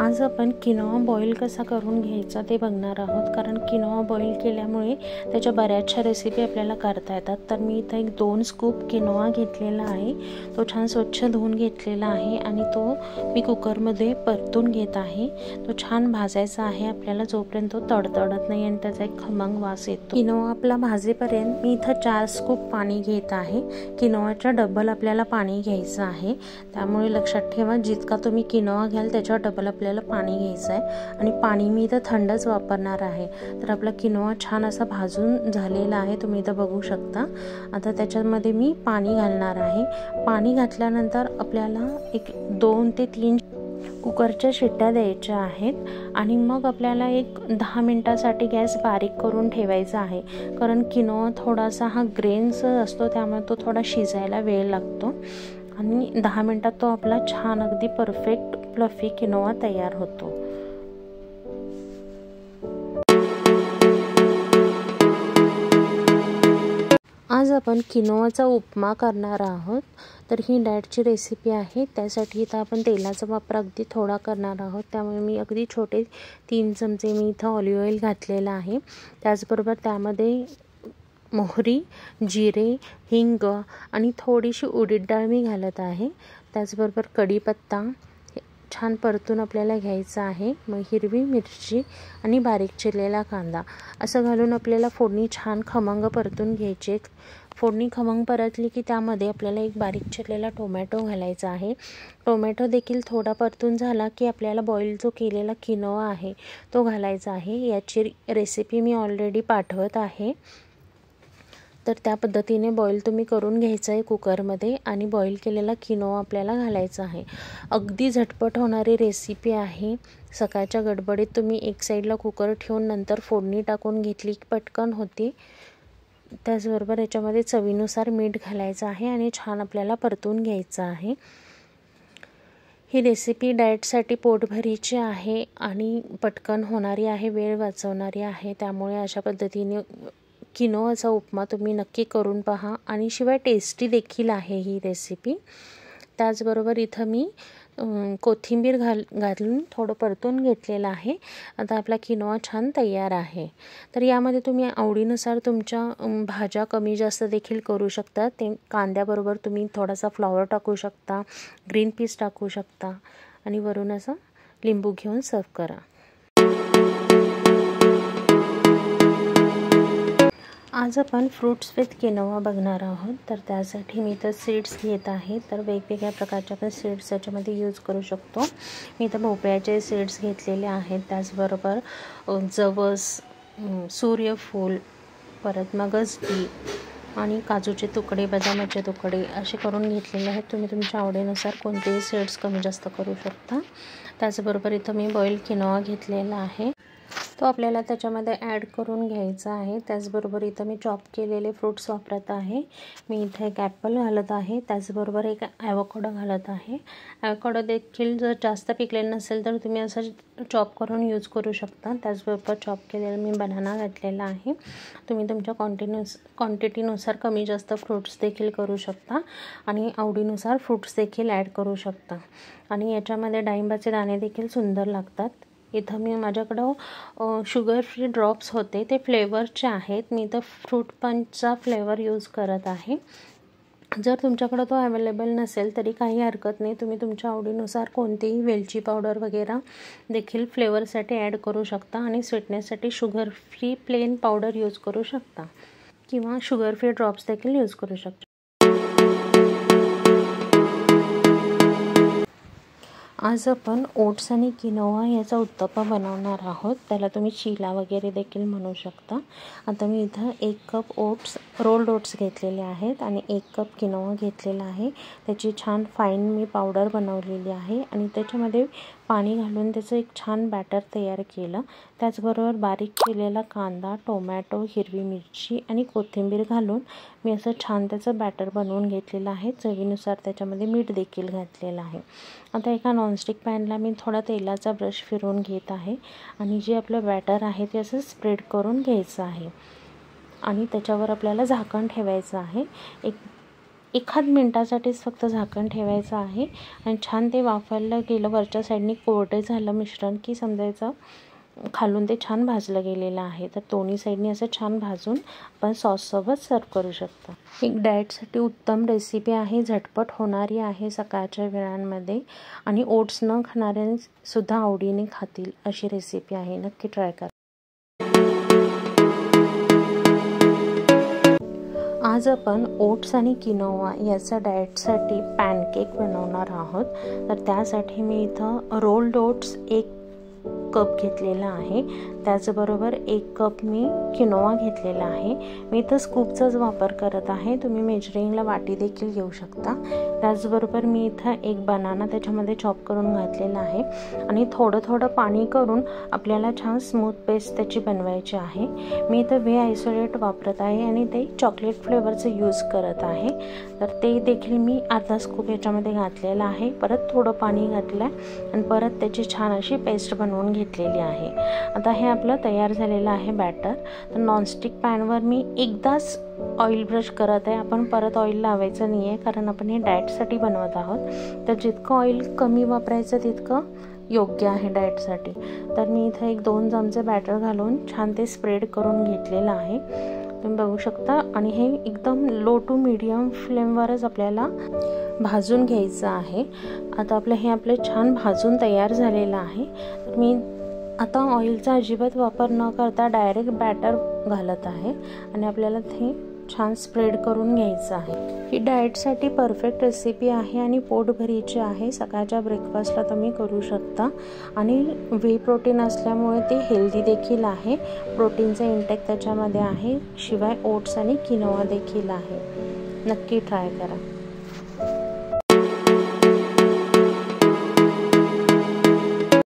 आज आपण quinoa boil कसा करून घ्यायचा ते बघणार आहोत, कारण किनोआ बॉईल केल्यामुळे त्याच्या बऱ्याचशा रेसिपी आपल्याला करता येतात। तर मी इथं 2 स्कूप किनोआ घेतलेला आहे, तो छान स्वच्छ धुवून घेतलेला आहे आणि तो मी कुकरमध्ये परतून घेत आहे। तो छान भाजायचा आहे आपल्याला जोपर्यंत तो तडतडत नाही आणि त्याचा एक खमंग वास येतो। किनोआ आपला भाजेपर्यंत मी इथं 4 स्कूप पाणी घेत आहे। किनोआच्या डबल आपल्याला पाणी घ्यायचं आहे, त्यामुळे लक्षात ठेवा जितका तुम्ही किनोआ घ्याल त्याच्या डबल आपल्याला पाणी घ्यायचं आहे आणि पाणी मी इथं थंडच वापरणार आहे। तर आपला किनोआ छान असा भाजून झालेला आहे, तुम्ही इथं बघू शकता। आता त्याच्यामध्ये मी पाणी घालणार आहे। पाणी घातल्यानंतर आपल्याला एक 2 ते 3 कुकरच्या शिट्ट्या द्यायच्या आहेत आणि मग आपल्याला एक 10 मिनिटासाठी गॅस बारीक करून ठेवायचा आहे, कारण किनोआ थोडासा हा ग्रेन्स असतो त्यामुळे तो थोडा शिजायला वेळ लागतो आणि 10 मिनिटात तो आपला छान अगदी परफेक्ट फ्लफी किनोआ तयार होतो। आज आपण किनोआचा उपमा करणार आहोत, तर ही डाएटची रेसिपी आहे। त्यासाठी इथं आपण तेलाचा वापर अगदी थोडा करणार आहोत, त्यामुळे मी अगदी छोटे 3 चमचे मी इथं ऑलिव्ह ऑइल घातलेला आहे। त्याचबरोबर त्यामध्ये मोहरी, जिरे, हिंग आणि थोडीशी उडीद डाळ मी घालत आहे। त्याचबरोबर कढीपत्ता छान परतून आपल्याला घ्यायचा आहे। मग हिरवी मिरची आणि बारीक चिरलेला कांदा असं घालून आपल्याला फोडणी छान खमंग परतून घ्यायची। फोडणी खमंग परतली की त्यामध्ये आपल्याला एक बारीक चिरलेला टोमॅटो घालायचा आहे। टोमॅटो देखील थोडा परतून झाला की आपल्याला बॉईल जो केलेला किनोआ आहे तो घालायचा आहे। याची रेसिपी मी ऑलरेडी पाठवत आहे, तर त्या पद्धतीने बॉईल तुम्ही करून घ्यायचं आहे कुकरमध्ये आणि बॉईल केलेला किनोआ आपल्याला घालायचा आहे। अगदी झटपट होणारी रेसिपी आहे। सकाळच्या गडबडीत तुम्ही एक साईडला कुकर ठेवून नंतर फोडणी टाकून घेतली की पटकन होते। त्याचबरोबर याच्यामध्ये चवीनुसार मीठ घालायचं आहे आणि छान आपल्याला परतून घ्यायचं आहे। ही रेसिपी डाएटसाठी पोटभरीची आहे आणि पटकन होणारी आहे, वेळ वाचवणारी आहे, त्यामुळे अशा पद्धतीने किनोआचा उपमा तुम्ही नक्की करून पहा आणि शिवाय टेस्टी देखील आहे ही रेसिपी। त्याचबरोबर इथं मी कोथिंबीर घालून थोडं परतून घेतलेलं आहे। आता आपला किनोआ छान तयार आहे। तर यामध्ये तुम्ही आवडीनुसार तुमच्या भाज्या कमी जास्त देखील करू शकता। ते कांद्याबरोबर तुम्ही थोडासा फ्लॉवर टाकू शकता, ग्रीन पीस टाकू शकता आणि वरून असं लिंबू घेऊन सर्व करा। आज आपण फ्रूट्स विथ किनोआ बघणार आहोत, तर त्यासाठी मी इथं सीड्स घेत आहे। तर वेगवेगळ्या प्रकारचे आपण सीड्स याच्यामध्ये यूज करू शकतो। मी इथं भोपळ्याचे सीड्स घेतलेले आहेत, त्याचबरोबर जवस, सूर्यफूल, परत मगज बी आणि काजूचे तुकडे, बदामाचे तुकडे असे करून घेतलेले आहेत। तुम्ही तुमच्या आवडीनुसार कोणतेही सीड्स कमी जास्त करू शकता। त्याचबरोबर इथं मी बॉईल किनोआ घेतलेला आहे, तो आपल्याला त्याच्यामध्ये ॲड करून घ्यायचा आहे। त्याचबरोबर इथं मी चॉप केलेले फ्रूट्स वापरत आहे। मी इथे एक ॲपल घालत आहे, त्याचबरोबर एक ॲवोकाडो घालत आहे। ॲवोकाडो देखील जर जास्त पिकलेलं नसेल तर तुम्ही असं चॉप करून यूज करू शकता। त्याचबरोबर चॉप केलेलं मी बनाना घातलेला आहे। तुम्ही तुमच्या क्वांटिटीनुसार कमी जास्त फ्रूट्स देखील करू शकता आणि आवडीनुसार फ्रूट्स देखील ॲड करू शकता आणि याच्यामध्ये डाळिंबाचे दाणे देखील सुंदर लागतात। इथं मी माझ्याकडं शुगर फ्री ड्रॉप्स होते, ते फ्लेवरचे आहेत। मी इथं फ्रूट पंचचा फ्लेवर यूज करत आहे। जर तुमच्याकडं तो अवेलेबल नसेल तरी काही हरकत नाही, तुम्ही तुमच्या आवडीनुसार कोणतीही वेलची पावडर वगैरे देखील फ्लेवरसाठी ॲड करू शकता आणि स्वीटनेससाठी sugar free plain powder use करू शकता किंवा शुगर फ्री ड्रॉप्स देखील यूज करू शकता। आज आपण ओट्स आणि किनोआ याचा उत्तप्पा बनवणार आहोत, त्याला तुम्ही चीला वगैरे देखील म्हणू शकता। आता मी इथं 1 कप ओट्स, रोल्ड ओट्स घेतलेले आहेत आणि 1 कप किनोआ घेतलेला आहे। त्याची छान फाईन मी पावडर बनवलेली आहे आणि त्याच्यामध्ये पाणी घालून त्याचं एक छान बॅटर तयार केलं। त्याचबरोबर बारीक केलेला कांदा, टोमॅटो, हिरवी मिरची आणि कोथिंबीर घालून मी असं छान त्याचं बॅटर बनवून घेतलेलं आहे। चवीनुसार त्याच्यामध्ये मीठ देखील घातलेलं आहे। आता एका नॉनस्टिक पॅनला मी थोडा तेलाचा ब्रश फिरवून घेत आहे आणि जे आपलं बॅटर आहे ते असं स्प्रेड करून घ्यायचं आहे आणि त्याच्यावर आपल्याला झाकण ठेवायचं आहे। एक एखाद मिनटासाठीच फक्त झाकण ठेवायचं आहे आणि छान ते वाफायला गेलं, वरच्या साईडनी कोरडे झालं मिश्रण की समजायचं खालून ते छान भाजलं गेलेलं आहे. तर दोन्ही साईडनी असं छान भाजून आपण सॉससोबत सर्व करू शकता. एक डाएटसाठी उत्तम रेसिपी आहे, झटपट होणारी आहे सकाळच्या वेळांमध्ये आणि ओट्स न खाणाऱ्यांसुद्धा आवडीने खातील अशी रेसिपी आहे. नक्की ट्राय करा. आज आपण ओट्स आणि किनोवा याचा डाएटसाठी पॅनकेक बनवणार आहोत. तर त्यासाठी मी इथं रोल्ड ओट्स 1 कप घेतलेला आहे. त्याचबरोबर 1 कप मी किनोवा घेतलेला आहे. मी इथं स्कूपचाच वापर करत आहे, तुम्ही मेजरिंगला वाटी देखील घेऊ शकता. त्याचबरोबर मी इथं 1 बनाना त्याच्यामध्ये चॉप करून घातलेला आहे आणि थोडं थोडं पाणी करून आपल्याला छान स्मूथ पेस्ट त्याची बनवायची आहे. मी इथं व्हे आयसोलेट वापरत आहे आणि ते चॉकलेट फ्लेवरचं यूज करत आहे. तर ते देखील मी अर्धा स्कूप याच्यामध्ये घातलेला आहे. परत थोडं पाणी घातलं आणि परत त्याची छान अशी पेस्ट बनवून घेतलेली आहे. आता हे आपलं तयार झालेलं आहे बॅटर. तर नॉनस्टिक पॅनवर मी एकदाच ऑइल ब्रश करत आहे. आपण परत ऑइल लावायचं नाही आहे, कारण आपण हे डाएटसाठी बनवत आहोत. तर जितकं ऑइल कमी वापरायचं तितकं योग्य आहे डाएटसाठी. तर मी इथं 1-2 चमचे बॅटर घालून छान ते स्प्रेड करून घेतलेलं आहे, तुम्ही बघू शकता. आणि हे एकदम लो टू मीडियम फ्लेमवरच आपल्याला भाजून घ्यायचं आहे. आता आपलं छान भाजून तयार झालेलं आहे. तर मी आता ऑइलचा अजिबात वापर न करता डायरेक्ट बॅटर घालत आहे आणि आपल्याला ते छान स्प्रेड करून घ्यायचं आहे. ही डाएटसाठी परफेक्ट रेसिपी आहे आणि पोटभरीची आहे. सकाळच्या ब्रेकफास्टला तुम्ही करू शकता आणि व्हे प्रोटीन असल्यामुळे ते हेल्दी देखील आहे. प्रोटीनचा इंटेक त्याच्यामध्ये आहे. शिवाय ओट्स आणि किनोवा देखील आहे. नक्की ट्राय करा.